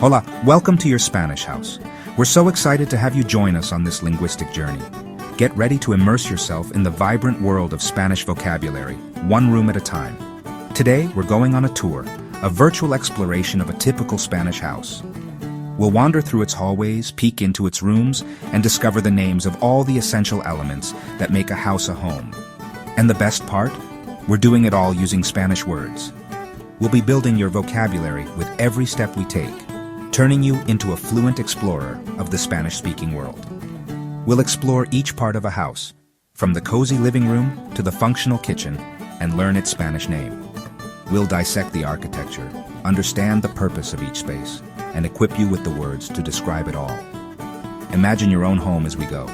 Hola, welcome to your Spanish house. We're so excited to have you join us on this linguistic journey. Get ready to immerse yourself in the vibrant world of Spanish vocabulary, one room at a time. Today, we're going on a tour, a virtual exploration of a typical Spanish house. We'll wander through its hallways, peek into its rooms, and discover the names of all the essential elements that make a house a home. And the best part? We're doing it all using Spanish words. We'll be building your vocabulary with every step we take, turning you into a fluent explorer of the Spanish-speaking world. We'll explore each part of a house, from the cozy living room to the functional kitchen, and learn its Spanish name. We'll dissect the architecture, understand the purpose of each space, and equip you with the words to describe it all. Imagine your own home as we go.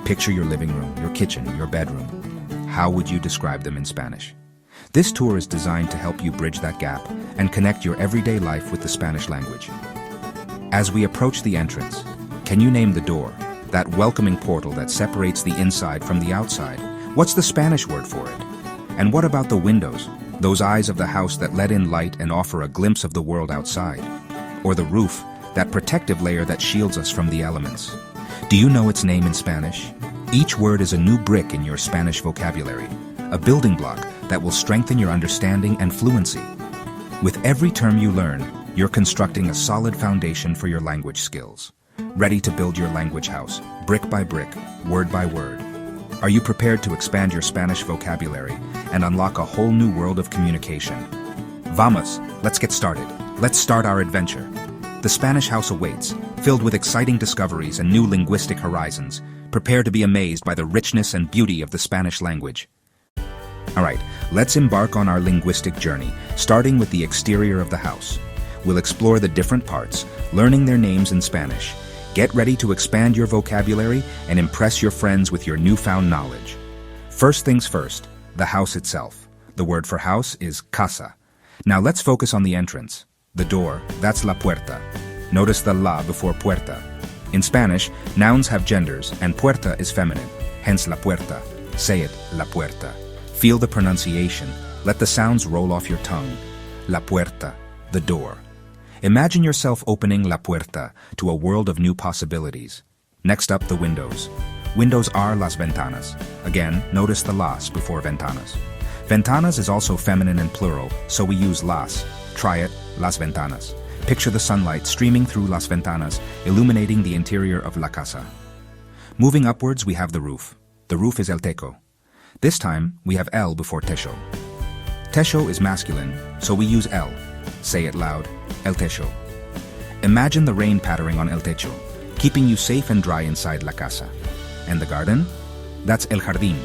Picture your living room, your kitchen, your bedroom. How would you describe them in Spanish? This tour is designed to help you bridge that gap and connect your everyday life with the Spanish language. As we approach the entrance, can you name the door, that welcoming portal that separates the inside from the outside? What's the Spanish word for it? And what about the windows, those eyes of the house that let in light and offer a glimpse of the world outside? Or the roof, that protective layer that shields us from the elements? Do you know its name in Spanish? Each word is a new brick in your Spanish vocabulary, a building block that will strengthen your understanding and fluency. With every term you learn, you're constructing a solid foundation for your language skills, ready to build your language house, brick by brick, word by word. Are you prepared to expand your Spanish vocabulary and unlock a whole new world of communication? Vamos, let's get started. Let's start our adventure. The Spanish house awaits, filled with exciting discoveries and new linguistic horizons. Prepare to be amazed by the richness and beauty of the Spanish language. All right, let's embark on our linguistic journey, starting with the exterior of the house. We'll explore the different parts, learning their names in Spanish. Get ready to expand your vocabulary and impress your friends with your newfound knowledge. First things first, the house itself. The word for house is casa. Now let's focus on the entrance. The door, that's la puerta. Notice the la before puerta. In Spanish, nouns have genders and puerta is feminine, hence la puerta. Say it, la puerta. Feel the pronunciation. Let the sounds roll off your tongue. La puerta, the door. Imagine yourself opening la puerta to a world of new possibilities. Next up, the windows. Windows are las ventanas. Again, notice the las before ventanas. Ventanas is also feminine and plural, so we use las. Try it, las ventanas. Picture the sunlight streaming through las ventanas, illuminating the interior of la casa. Moving upwards, we have the roof. The roof is el techo. This time, we have el before techo. Techo is masculine, so we use el. Say it loud, el techo. Imagine the rain pattering on el techo, keeping you safe and dry inside la casa. And the garden? That's el jardín,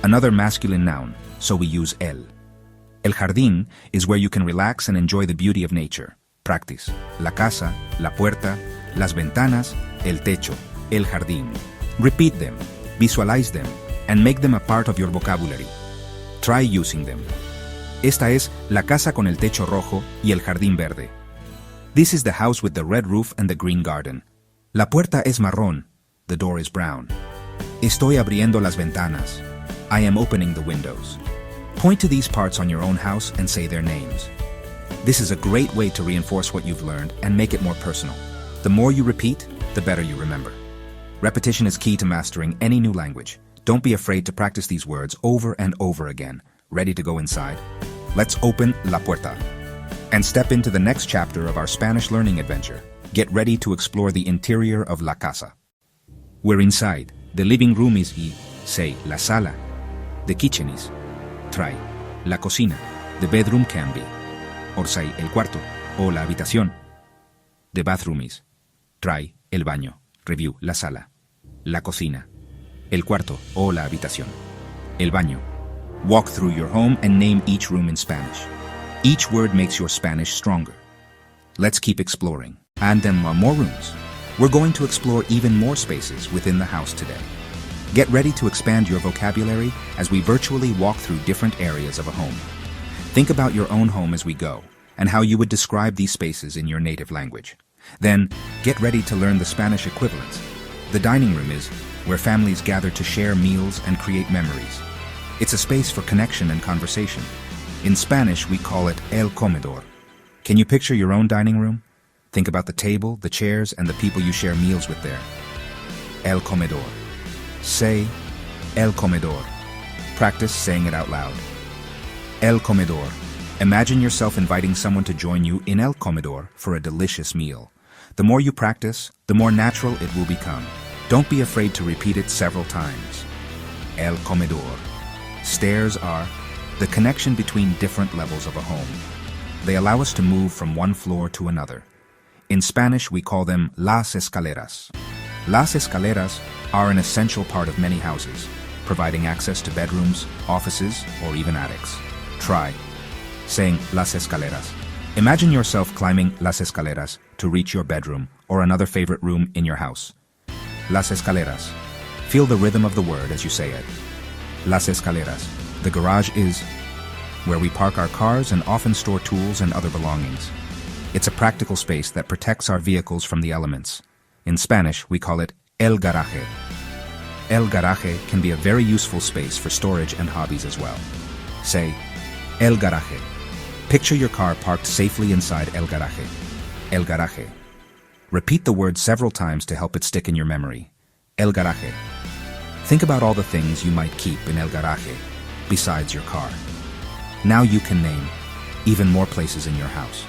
another masculine noun, so we use el. El jardín is where you can relax and enjoy the beauty of nature. Practice. La casa, la puerta, las ventanas, el techo, el jardín. Repeat them, visualize them, and make them a part of your vocabulary. Try using them. Esta es la casa con el techo rojo y el jardín verde. This is the house with the red roof and the green garden. La puerta es marrón. The door is brown. Estoy abriendo las ventanas. I am opening the windows. Point to these parts on your own house and say their names. This is a great way to reinforce what you've learned and make it more personal. The more you repeat, the better you remember. Repetition is key to mastering any new language. Don't be afraid to practice these words over and over again. Ready to go inside? Let's open la puerta and step into the next chapter of our Spanish learning adventure. Get ready to explore the interior of la casa. We're inside. The living room is say, la sala. The kitchen is try. La cocina. The bedroom can be or say, el cuarto o la habitación. The bathroom is try, el baño. Review, la sala. La cocina. El cuarto o la habitación. El baño. Walk through your home and name each room in Spanish. Each word makes your Spanish stronger. Let's keep exploring. And then more rooms. We're going to explore even more spaces within the house today. Get ready to expand your vocabulary as we virtually walk through different areas of a home. Think about your own home as we go and how you would describe these spaces in your native language. Then, get ready to learn the Spanish equivalents. The dining room is where families gather to share meals and create memories. It's a space for connection and conversation. In Spanish, we call it el comedor. Can you picture your own dining room? Think about the table, the chairs, and the people you share meals with there. El comedor. Say, el comedor. Practice saying it out loud. El comedor. Imagine yourself inviting someone to join you in el comedor for a delicious meal. The more you practice, the more natural it will become. Don't be afraid to repeat it several times. El comedor. Stairs are the connection between different levels of a home. They allow us to move from one floor to another. In Spanish, we call them las escaleras. Las escaleras are an essential part of many houses, providing access to bedrooms, offices, or even attics. Try saying las escaleras. Imagine yourself climbing las escaleras to reach your bedroom or another favorite room in your house. Las escaleras. Feel the rhythm of the word as you say it. Las escaleras. The garage is where we park our cars and often store tools and other belongings. It's a practical space that protects our vehicles from the elements. In Spanish, we call it el garaje. El garaje can be a very useful space for storage and hobbies as well. Say, el garaje. Picture your car parked safely inside el garaje. El garaje. Repeat the word several times to help it stick in your memory. El garaje. Think about all the things you might keep in el garaje, besides your car. Now you can name even more places in your house.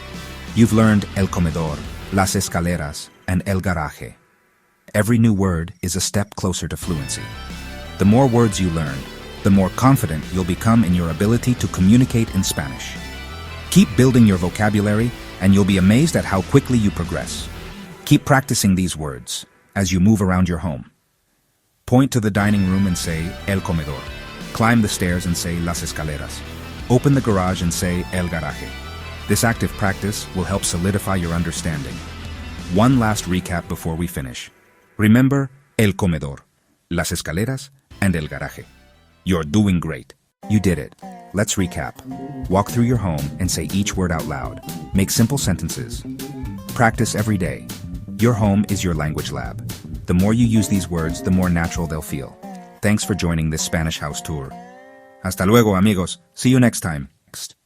You've learned el comedor, las escaleras, and el garaje. Every new word is a step closer to fluency. The more words you learn, the more confident you'll become in your ability to communicate in Spanish. Keep building your vocabulary, and you'll be amazed at how quickly you progress. Keep practicing these words as you move around your home. Point to the dining room and say el comedor. Climb the stairs and say las escaleras. Open the garage and say el garaje. This active practice will help solidify your understanding. One last recap before we finish. Remember el comedor, las escaleras, and el garaje. You're doing great. You did it. Let's recap. Walk through your home and say each word out loud. Make simple sentences. Practice every day. Your home is your language lab. The more you use these words, the more natural they'll feel. Thanks for joining this Spanish house tour. Hasta luego, amigos. See you next time.